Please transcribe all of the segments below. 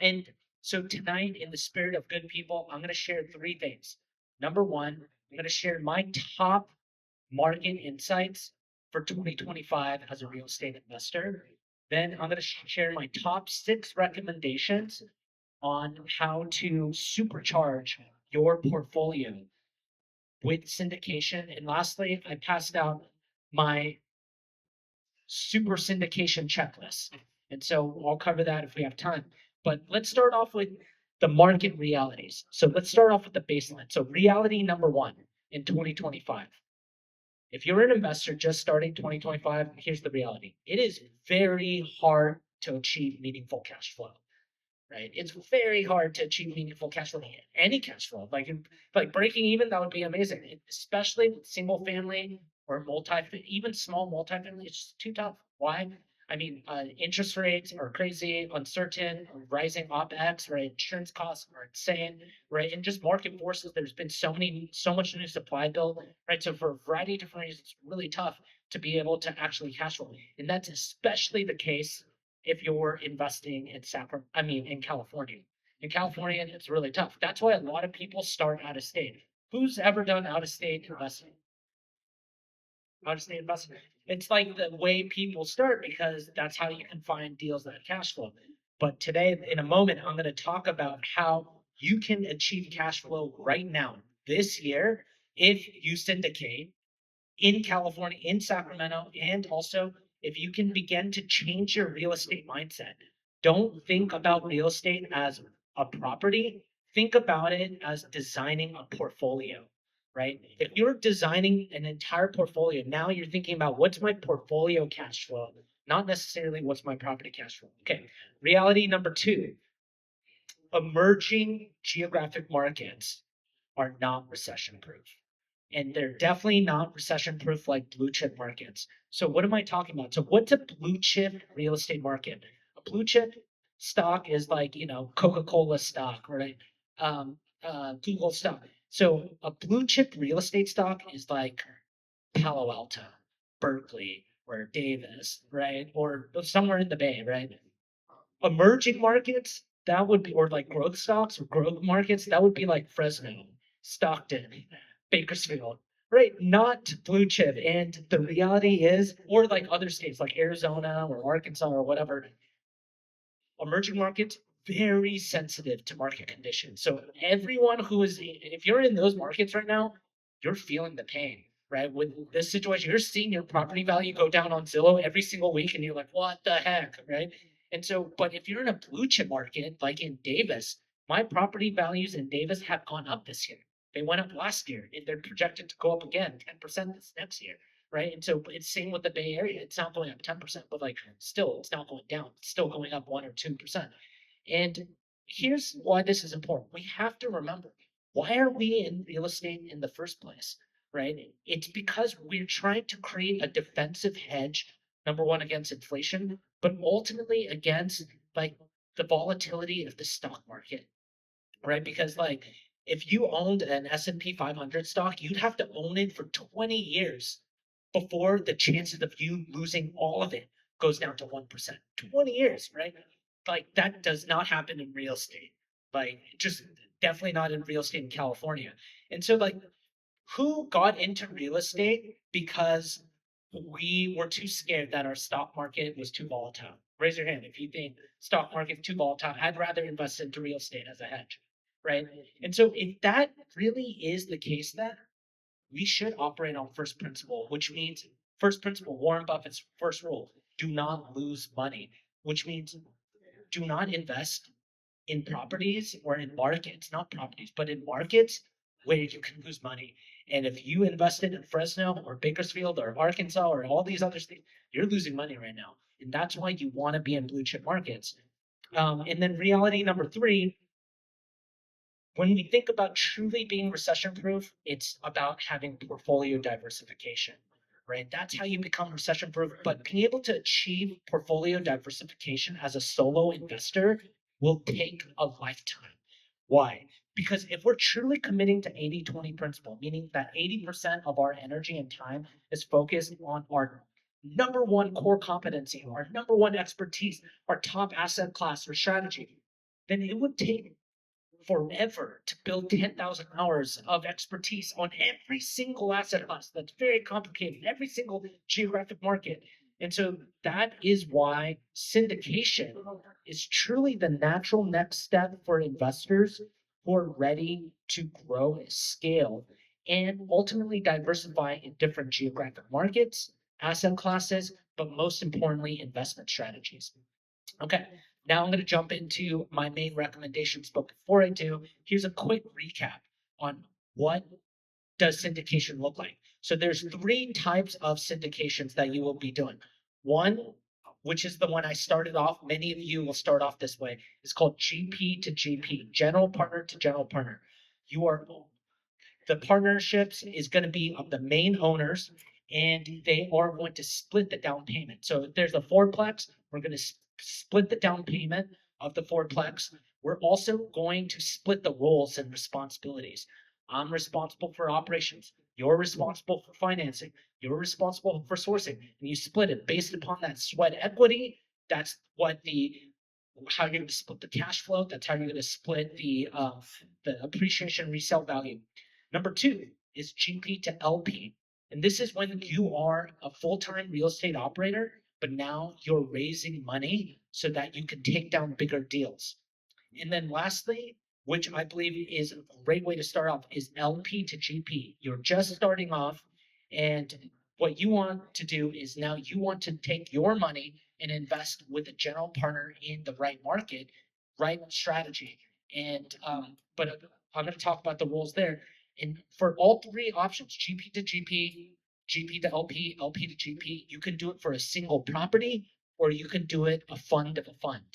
And so tonight, in the spirit of good people, I'm going to share three things. Number one, I'm going to share my top market insights for 2025 as a real estate investor. Then I'm going to share my top 6 recommendations on how to supercharge your portfolio with syndication. And lastly, I passed out my super syndication checklist. And so I'll cover that if we have time. But let's start off with the market realities. So let's start off with the baseline. So, reality number one in 2025. If you're an investor just starting 2025, here's the reality: it is very hard to achieve meaningful cash flow, right? It's very hard to achieve meaningful cash flow, any cash flow. Like breaking even, that would be amazing, especially with single family or even small multifamily. It's just too tough. Why? I mean, interest rates are crazy, uncertain, rising OpEx, right? Insurance costs are insane, right? And just market forces. There's been so much new supply built, right? So for a variety of different reasons, it's really tough to be able to actually cash flow, and that's especially the case if you're investing in in California. In California, it's really tough. That's why a lot of people start out of state. Who's ever done out of state investing? Out of state investing. It's like the way people start because that's how you can find deals that have cash flow. But today, in a moment, I'm going to talk about how you can achieve cash flow right now this year if you syndicate in California, in Sacramento, and also if you can begin to change your real estate mindset. Don't think about real estate as a property, think about it as designing a portfolio, right? If you're designing an entire portfolio, now you're thinking about what's my portfolio cash flow, not necessarily what's my property cash flow. Okay, reality number two: emerging geographic markets are not recession proof, and they're definitely not recession proof like blue chip markets. So what am I talking about? So what's a blue chip real estate market? A blue chip stock is like, Coca-Cola stock, right? Google stock. So a blue chip real estate stock is like Palo Alto, Berkeley, or Davis, right? Or somewhere in the Bay, right? Emerging markets, that would be, or like growth stocks or growth markets, that would be like Fresno, Stockton, Bakersfield, right? Not blue chip. And the reality is, or like other states like Arizona or Arkansas or whatever, emerging markets, very sensitive to market conditions. So everyone who is, if you're in those markets right now, you're feeling the pain, right? With this situation, you're seeing your property value go down on Zillow every single week, and you're like, what the heck, right? And so, but if you're in a blue chip market, like in Davis, my property values in Davis have gone up this year. They went up last year, and they're projected to go up again 10% this next year, right? And so it's same with the Bay Area. It's not going up 10%, but like still, it's not going down. It's still going up 1 or 2%. And here's why this is important. We have to remember, why are we in real estate in the first place, right? It's because we're trying to create a defensive hedge, number one, against inflation, but ultimately against like the volatility of the stock market, right? Because like if you owned an S&P 500 stock, you'd have to own it for 20 years before the chances of you losing all of it goes down to 1%. 20 years, right? Like that does not happen in real estate. Like just definitely not in real estate in California. And so like who got into real estate because we were too scared that our stock market was too volatile? Raise your hand if you think stock market's too volatile. I'd rather invest into real estate as a hedge, right? And so if that really is the case, then we should operate on first principle, which means first principle, Warren Buffett's first rule: do not lose money, which means do not invest in properties or in markets, not properties, but in markets where you can lose money. And if you invested in Fresno or Bakersfield or Arkansas or all these other states, you're losing money right now. And that's why you want to be in blue chip markets. And then reality number three: when we think about truly being recession proof, it's about having portfolio diversification, right? That's how you become recession proof. But being able to achieve portfolio diversification as a solo investor will take a lifetime. Why? Because if we're truly committing to 80-20 principle, meaning that 80% of our energy and time is focused on our number one core competency, our number one expertise, our top asset class or strategy, then it would take forever to build 10,000 hours of expertise on every single asset class. That's very complicated, every single geographic market. And so that is why syndication is truly the natural next step for investors who are ready to grow and scale and ultimately diversify in different geographic markets, asset classes, but most importantly, investment strategies. Okay, now I'm going to jump into my main recommendations. But before I do, here's a quick recap on what does syndication look like. So there's three types of syndications that you will be doing. One, which is the one I started off, many of you will start off this way, is called GP to GP, general partner to general partner. You are the partnerships is going to be of the main owners, and they are going to split the down payment. So if there's a fourplex, we're going to split the down payment of the fourplex. We're also going to split the roles and responsibilities. I'm responsible for operations. You're responsible for financing. You're responsible for sourcing. And you split it based upon that sweat equity. That's what how you're going to split the cash flow. That's how you're going to split the appreciation resale value. Number two is GP to LP. And this is when you are a full-time real estate operator, but now you're raising money so that you can take down bigger deals. And then lastly, which I believe is a great way to start off, is LP to GP. You're just starting off, and what you want to do is now you want to take your money and invest with a general partner in the right market, right strategy. And but I'm going to talk about the rules there. And for all three options, GP to GP, GP to LP, LP to GP, you can do it for a single property, or you can do it a fund of a fund,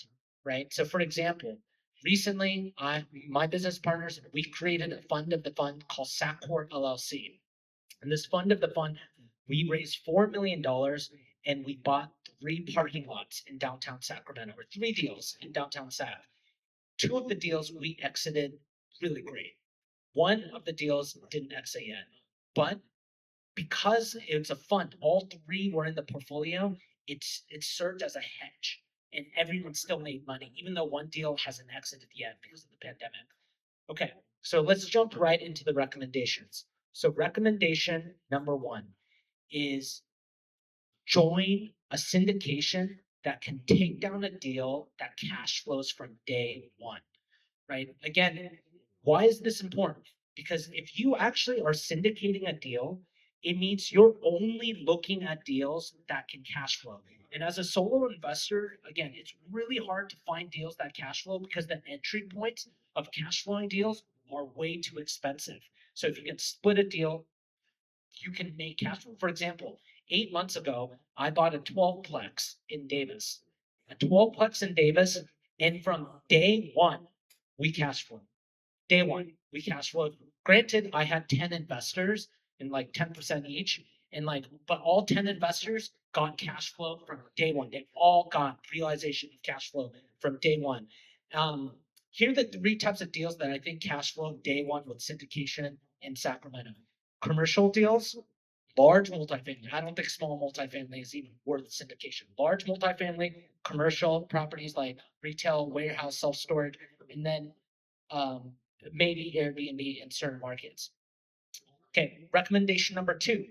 right? So for example, recently, my business partners, we created a fund of the fund called Saccorp LLC. And this fund of the fund, we raised $4 million and we bought three parking lots in downtown Sacramento, or three deals in downtown Sac. Two of the deals we exited really great. One of the deals didn't exit yet, but because it's a fund, all three were in the portfolio. It served as a hedge, and everyone still made money, even though one deal hasn't exited yet because of the pandemic. Okay, so let's jump right into the recommendations. So recommendation number one is join a syndication that can take down a deal that cash flows from day one, right? Again, why is this important? Because if you actually are syndicating a deal, it means you're only looking at deals that can cash flow. And as a solo investor, again, it's really hard to find deals that cash flow because the entry points of cash flowing deals are way too expensive. So if you can split a deal, you can make cash flow. For example, 8 months ago, I bought a 12-plex in Davis. A 12-plex in Davis, and from day one, we cash flow. Day one, we cash flowed. Granted, I had 10 investors and like 10% each, and but all 10 investors got cash flow from day one. They all got realization of cash flow from day one. Um, Here are the three types of deals that I think cash flow day one with syndication in Sacramento. Commercial deals, large multifamily. I don't think small multifamily is even worth syndication. Large multifamily, commercial properties like retail, warehouse, self-storage, and then um, maybe Airbnb in certain markets. Okay, recommendation number two,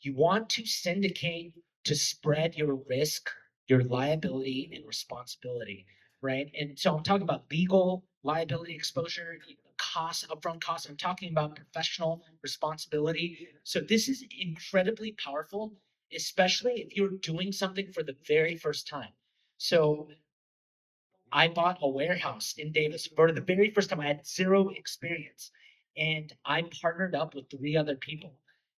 you want to syndicate to spread your risk, your liability, and responsibility, right? And so I'm talking about legal liability exposure, costs, upfront costs. I'm talking about professional responsibility. So this is incredibly powerful, especially if you're doing something for the very first time. So I bought a warehouse in Davis for the very first time. I had zero experience, and I partnered up with three other people.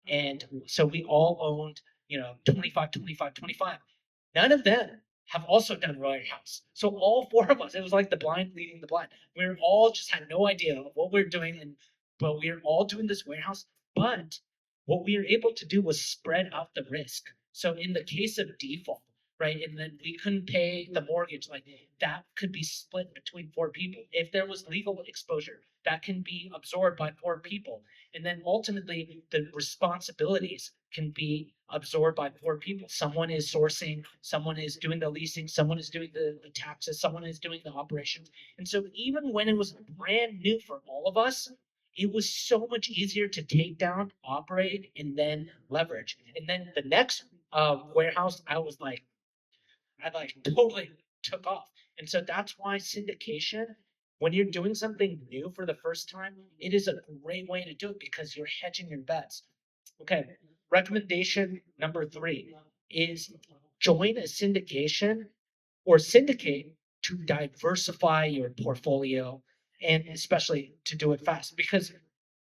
And so we all owned, 25, 25, 25. None of them have also done warehouse. So all four of us, it was like the blind leading the blind. We were all just had no idea of what we are doing, but we were all doing this warehouse. But what we were able to do was spread out the risk. So in the case of default, right, and then we couldn't pay the mortgage, like that could be split between four people. If there was legal exposure, that can be absorbed by four people. And then ultimately the responsibilities can be absorbed by four people. Someone is sourcing, someone is doing the leasing, someone is doing the taxes, someone is doing the operations. And so even when it was brand new for all of us, it was so much easier to take down, operate, and then leverage. And then the next warehouse, I like totally took off. And so that's why syndication, when you're doing something new for the first time, it is a great way to do it because you're hedging your bets. Okay. Recommendation number 3 is join a syndication or syndicate to diversify your portfolio and especially to do it fast. Because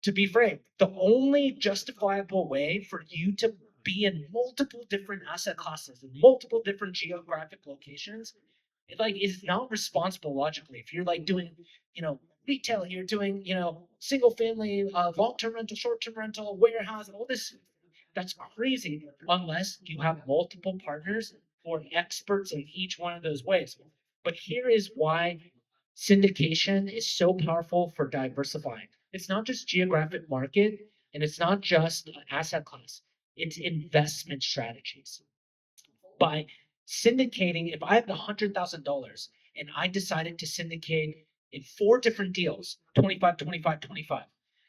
to be frank, the only justifiable way for you to be in multiple different asset classes and multiple different geographic locations, it like is not responsible logically. If you're like doing, retail, you're doing, single family, long-term rental, short-term rental, warehouse, all this, that's crazy unless you have multiple partners who are experts in each one of those ways. But here is why syndication is so powerful for diversifying. It's not just geographic market and it's not just asset class, it's investment strategies. By syndicating, if I have $100,000 and I decided to syndicate in 4 different deals, 25, 25, 25.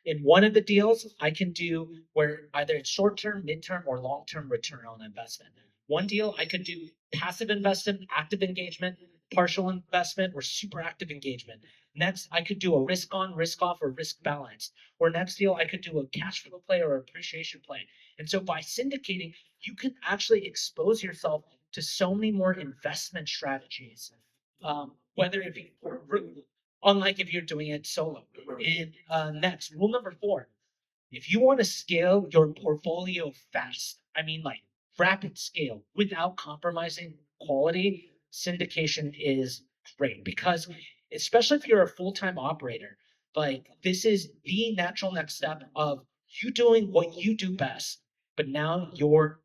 In one of the deals, I can do where either it's short term, mid term, or long term return on investment. One deal, I could do passive investment, active engagement, partial investment, or super active engagement. Next, I could do a risk on, risk off, or risk balance. Or next deal, I could do a cash flow play or appreciation play. And so by syndicating, you can actually expose yourself to so many more investment strategies. Whether if you, unlike if you're doing it solo. And next, rule number 4: if you want to scale your portfolio fast, I mean like rapid scale without compromising quality, syndication is great because especially if you're a full-time operator, like this is the natural next step of you doing what you do best, but now you're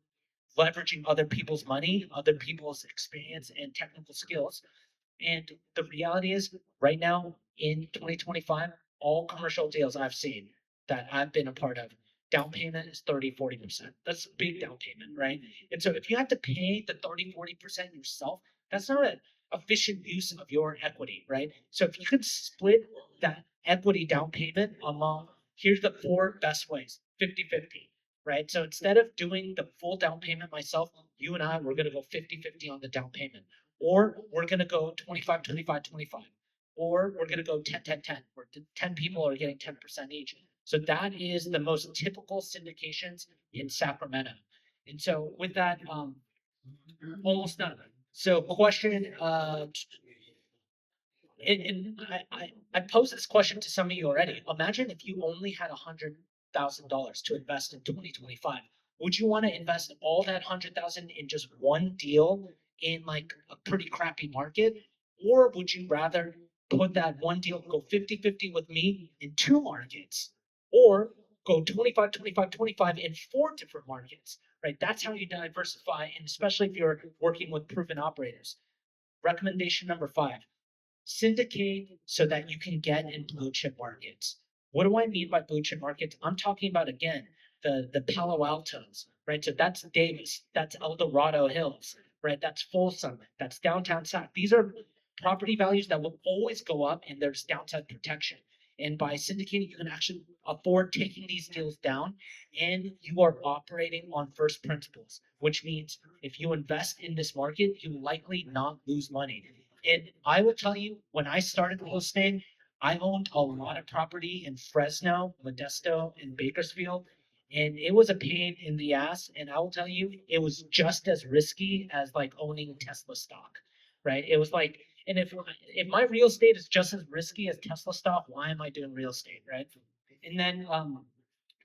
leveraging other people's money, other people's experience and technical skills. And the reality is, right now in 2025, all commercial deals I've seen that I've been a part of, down payment is 30, 40%. That's a big down payment, right? And so if you have to pay the 30, 40% yourself, that's not an efficient use of your equity, right? So if you could split that equity down payment among, here's the 4 best ways: 50-50, right? So instead of doing the full down payment myself, you and I, we're going to go 50-50 on the down payment, or we're going to go 25, 25, 25, or we're going to go 10, 10, 10, where 10 people are getting 10% each. So that is the most typical syndications in Sacramento. And so with that, almost done. So question, and I posed this question to some of you already. Imagine if you only had $100,000 to invest in 2025. Would you want to invest all that 100,000 in just one deal in like a pretty crappy market, or would you rather put that one deal, go 50-50 with me in 2 markets, or go 25, 25, 25 in 4 different markets? Right? That's how you diversify, and especially if you're working with proven operators. Recommendation number 5: syndicate so that you can get in blue chip markets. What do I mean by blue chip markets? I'm talking about, again, the Palo Altos, right? So that's Davis, that's El Dorado Hills, right? That's Folsom, that's downtown Sac. These are property values that will always go up and there's downside protection. And by syndicating, you can actually afford taking these deals down and you are operating on first principles, which means if you invest in this market, you likely not lose money. And I will tell you, when I started real estate, I owned a lot of property in Fresno, Modesto, and Bakersfield. And it was a pain in the ass. And I will tell you, it was just as risky as like owning Tesla stock, right? It was like, and if my real estate is just as risky as Tesla stock, why am I doing real estate, right? And then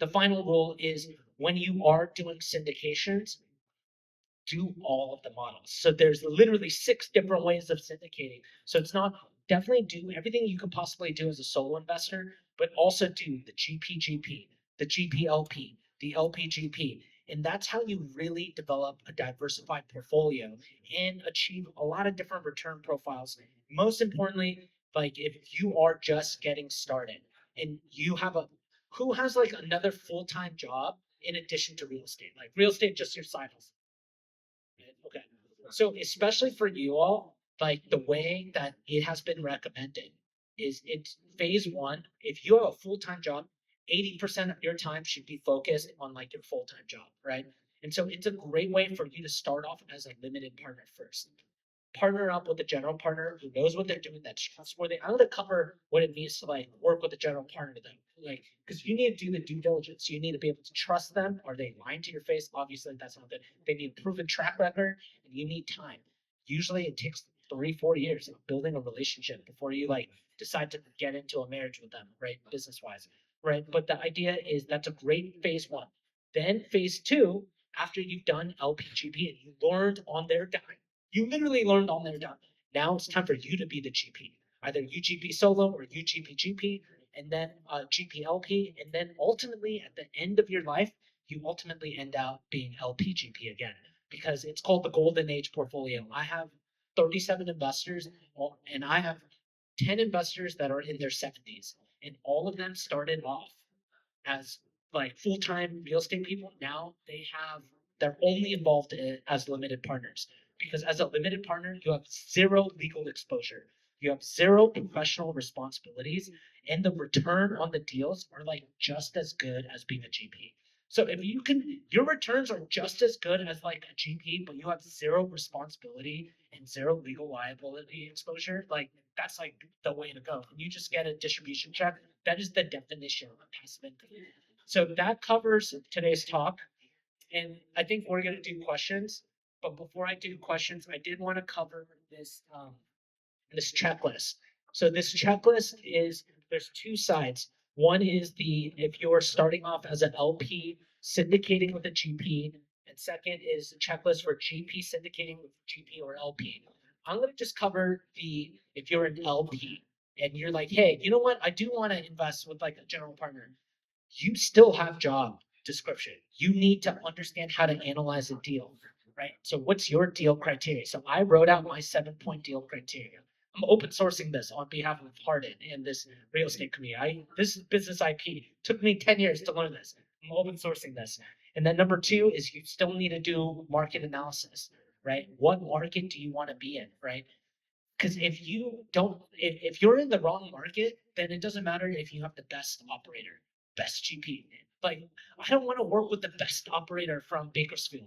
the final rule is when you are doing syndications, do all of the models. So there's literally 6 different ways of syndicating. So it's not, definitely do everything you could possibly do as a solo investor, but also do the GPGP, the GPLP, the LPGP. And that's how you really develop a diversified portfolio and achieve a lot of different return profiles. Most importantly, like if you are just getting started and you have who has like another full-time job in addition to real estate. Like real estate, just your side hustle. Okay. So especially for you all, like the way that it has been recommended is it's phase one. If you have a full-time job, 80% of your time should be focused on like your full-time job, right? And so it's a great way for you to start off as a limited partner first. Partner up with a general partner who knows what they're doing, that's trustworthy. I'm gonna cover what it means to like work with a general partner though. Like, because you need to do the due diligence. You need to be able to trust them. Are they lying to your face? Obviously, that's not good. They need a proven track record and you need time. Usually it takes 3-4 years of building a relationship before you like decide to get into a marriage with them, right? Business wise. Right. But the idea is that's a great phase one. Then phase two, after you've done LPGP and you learned on their dime, you literally learned on their dime. Now it's time for you to be the GP, either UGP solo or UGP GP, and then GP LP, and then ultimately at the end of your life, you ultimately end up being LP GP again because it's called the golden age portfolio. I have 37 investors, and I have 10 investors that are in their 70s, and all of them started off as like full-time real estate people. Now they're only involved as limited partners because as a limited partner you have zero legal exposure, you have zero professional responsibilities, and the return on the deals are like just as good as being a GP. So if you can, your returns are just as good as like a GP, but you have zero responsibility and zero legal liability exposure. Like that's like the way to go. You just get a distribution check. That is the definition of passive income. So that covers today's talk. And I think we're going to do questions. But before I do questions, I did want to cover this checklist. So this checklist is there's two sides. One is the if you're starting off as an LP syndicating with a GP, and second is the checklist for GP syndicating with GP or LP. I'm gonna just cover the if you're an LP and you're like, hey, you know what? I do want to invest with like a general partner. You still have job description. You need to understand how to analyze a deal, right? So what's your deal criteria? So I wrote out my 7-point deal criteria. I'm open sourcing this on behalf of Hardin and this real estate community. This is business IP. Took me 10 years to learn this. I'm open sourcing this. And then number two is you still need to do market analysis, right? What market do you want to be in, right? Because if you don't, if you're in the wrong market, then it doesn't matter if you have the best operator, best GP. Like, I don't want to work with the best operator from Bakersfield.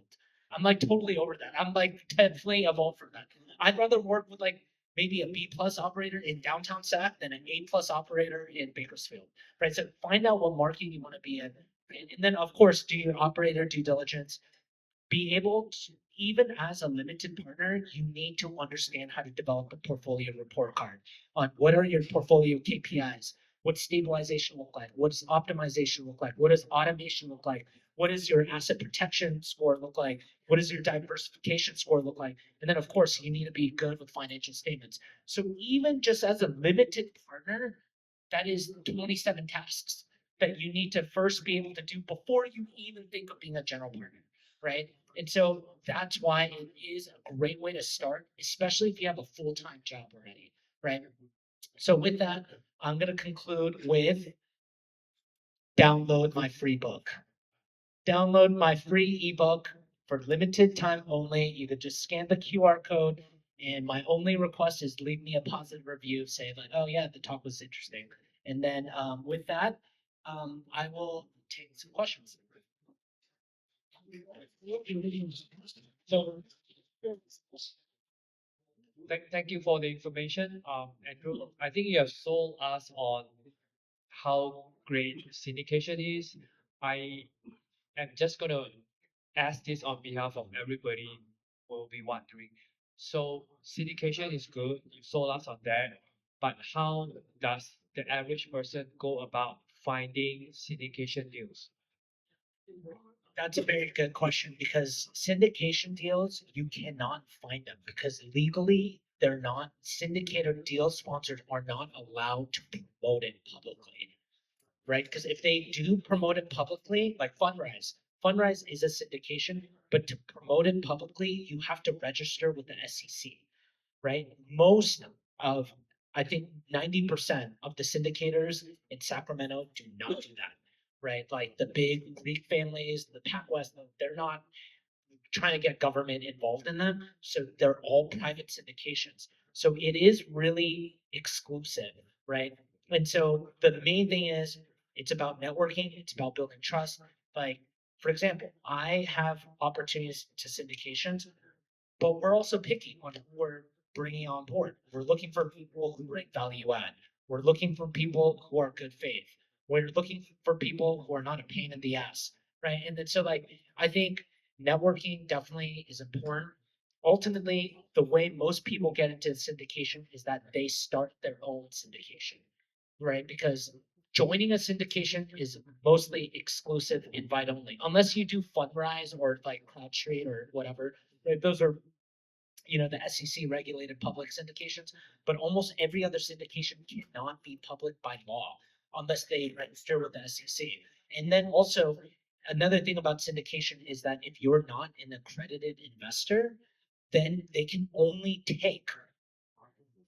I'm like totally over that. I'm like definitely evolved from that. I'd rather work with like maybe a B plus operator in downtown Sac than an A plus operator in Bakersfield. Right. So find out what market you want to be in. And then of course do your operator due diligence. Be able to, even as a limited partner, you need to understand how to develop a portfolio report card on what are your portfolio KPIs, what stabilization look like, what does optimization look like, what does automation look like, what does your asset protection score look like, what does your diversification score look like, and then of course you need to be good with financial statements. So even just as a limited partner, that is 27 tasks that you need to first be able to do before you even think of being a general partner, right? And so that's why it is a great way to start, especially if you have a full-time job already, right? So with that, I'm going to conclude with download my free book. Download my free ebook for limited time only. You could just scan the QR code. And my only request is leave me a positive review, say like, oh yeah, the talk was interesting. And then with that, I will take some questions. So thank you for the information, Andrew. I think you have sold us on how great syndication is. I am just gonna ask this on behalf of everybody who will be wondering. So syndication is good. You sold us on that, but how does the average person go about finding syndication deals? That's a very good question because syndication deals, you cannot find them because legally they're not syndicated deal sponsors are not allowed to promote it publicly, right? Because if they do promote it publicly, like Fundrise is a syndication, but to promote it publicly, you have to register with the SEC, right? Most of, I think 90% of the syndicators in Sacramento do not do that. right? Like the big Greek families, the PacWest, they're not trying to get government involved in them. So they're all private syndications. So it is really exclusive, right? And so the main thing is it's about networking, it's about building trust. Like, for example, I have opportunities to syndications, but we're also picky on who we're bringing on board. We're looking for people who bring value add. We're looking for people who are good faith. We're looking for people who are not a pain in the ass, right? And then so like I think networking definitely is important. Ultimately, the way most people get into syndication is that they start their own syndication, right? Because joining a syndication is mostly exclusive invite only, unless you do Fundrise or like CrowdStreet or whatever. Right? Those are the SEC regulated public syndications, but almost every other syndication cannot be public by law unless they register with the SEC. And then also another thing about syndication is that if you're not an accredited investor, then they can only take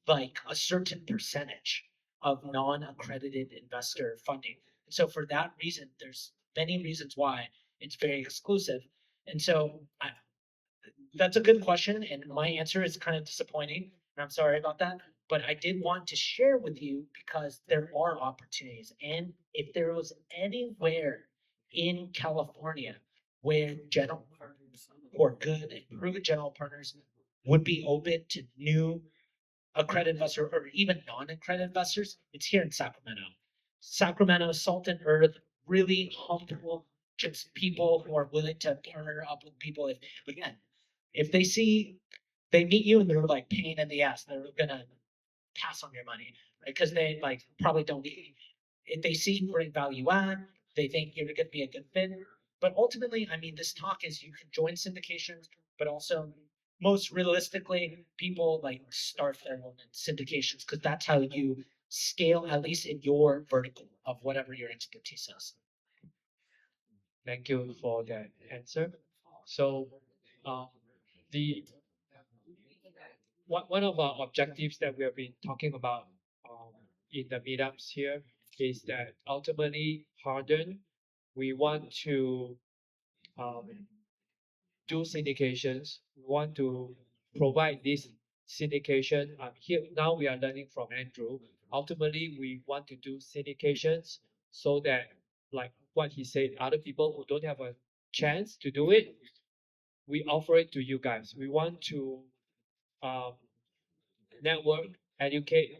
like a certain percentage of non-accredited investor funding. And so for that reason, there's many reasons why it's very exclusive. And so that's a good question, and my answer is kind of disappointing, and I'm sorry about that. But I did want to share with you because there are opportunities, and if there was anywhere in California where general partners or good and proven general partners would be open to new accredited investor or even non-accredited investors, it's here in Sacramento. Sacramento, salt and earth, really humble, just people who are willing to partner up with people. If they meet you and they're like pain in the ass, they're gonna pass on your money, right? Because they like probably don't need. If they see you bring value add, they think you're gonna be a good fit. But ultimately, I mean, this talk is you can join syndications, but also most realistically, people like start their own syndications because that's how you scale, at least in your vertical of whatever your expertise is. Thank you for that answer. So, uh, the one of our objectives that we have been talking about in the meetups here is that ultimately, Harden, we want to um, do syndications. We want to provide this syndication. Here now we are learning from Andrew. Ultimately, we want to do syndications so that, like what he said, other people who don't have a chance to do it, we offer it to you guys. We want to um, network, educate,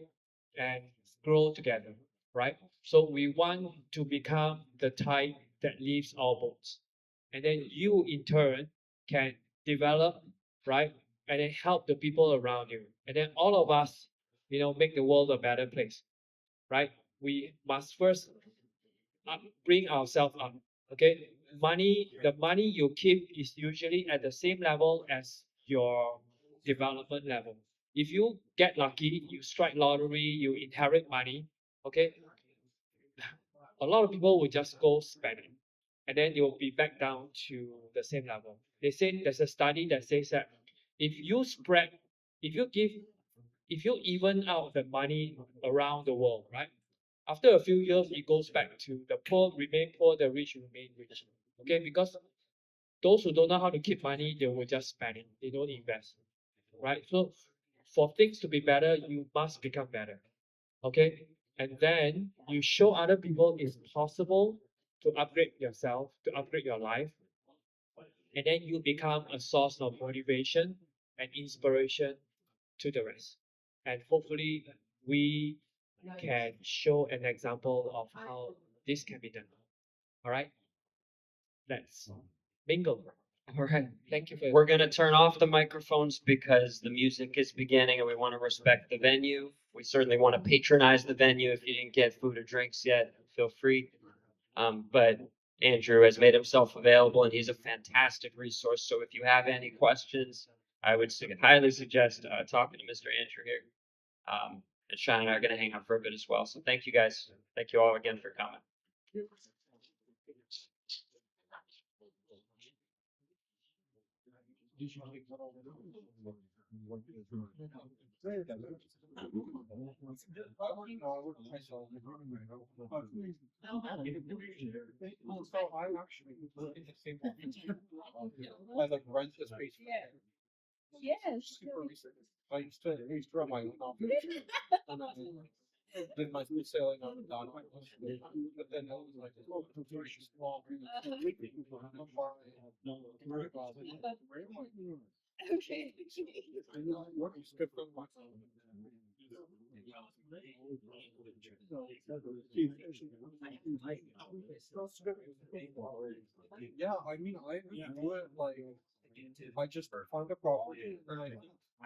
and grow together, right? So we want to become the tide that lifts our boats. And then you, in turn, can develop, right? And then help the people around you. And then all of us, make the world a better place, right? We must first bring ourselves up. Okay, the money you keep is usually at the same level as your development level. If you get lucky, you strike lottery, you inherit money. Okay, a lot of people will just go spend it, and then they will be back down to the same level. They say there's a study that says that if you spread, if you give, if you even out the money around the world, right? After a few years, it goes back to the poor remain poor, the rich remain rich. Okay, because those who don't know how to keep money, they will just spend it. They don't invest, right? So for things to be better, you must become better. Okay, and then you show other people it's possible to upgrade yourself, to upgrade your life, and then you become a source of motivation and inspiration to the rest. And hopefully, we can show an example of how this can be done. All right, let's bingo. All right, thank you for We're going to turn off the microphones because the music is beginning and we want to respect the venue. We certainly want to patronize the venue. If you didn't get food or drinks yet, feel free. But Andrew has made himself available and he's a fantastic resource. So if you have any questions, I would highly suggest talking to Mr. Andrew here. And Sean and I are going to hang out for a bit as well. So thank you guys. Thank you all again for coming. So I actually I like rent the space. Yes. Super recent. I used to run my own office. And then my food selling on the dot. But then I was like, oh, it's very small. Okay. What is good for my Yeah, I mean, I do it like I just find a property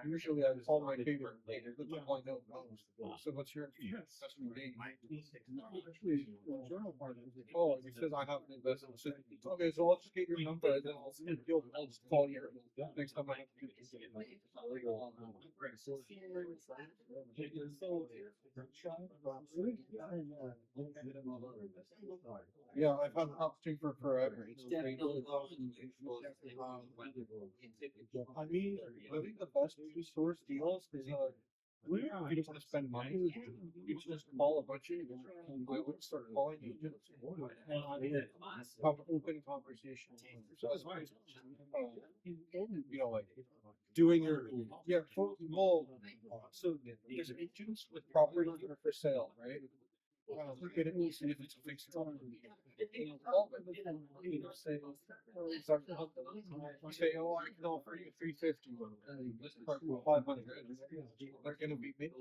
and usually I call my favorite neighbor, the people I know most. So what's your investment name? Oh, he says I have an investment. So, okay, so I'll just get your number and then I'll just call you next time I have to do this. Yeah, I've had an opportunity for forever. It's great. I mean, I think the best source deals is if you don't want to spend money, you just call a bunch of people. I would start calling agents and have open conversations. So it's nice. You know, like doing your well, so there's agents with property that are for sale, right? Look at it and see if it's a fixed property. Say, oh, I can offer you 350. This part for 500. They're going to be mid.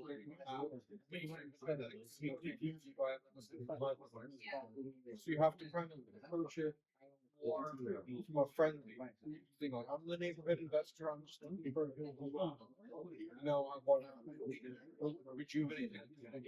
So you have to kind of approach it more from a friendly thing. Like, I'm the neighborhood investor. I'm just looking for a good home. No, I want to rejuvenate it. And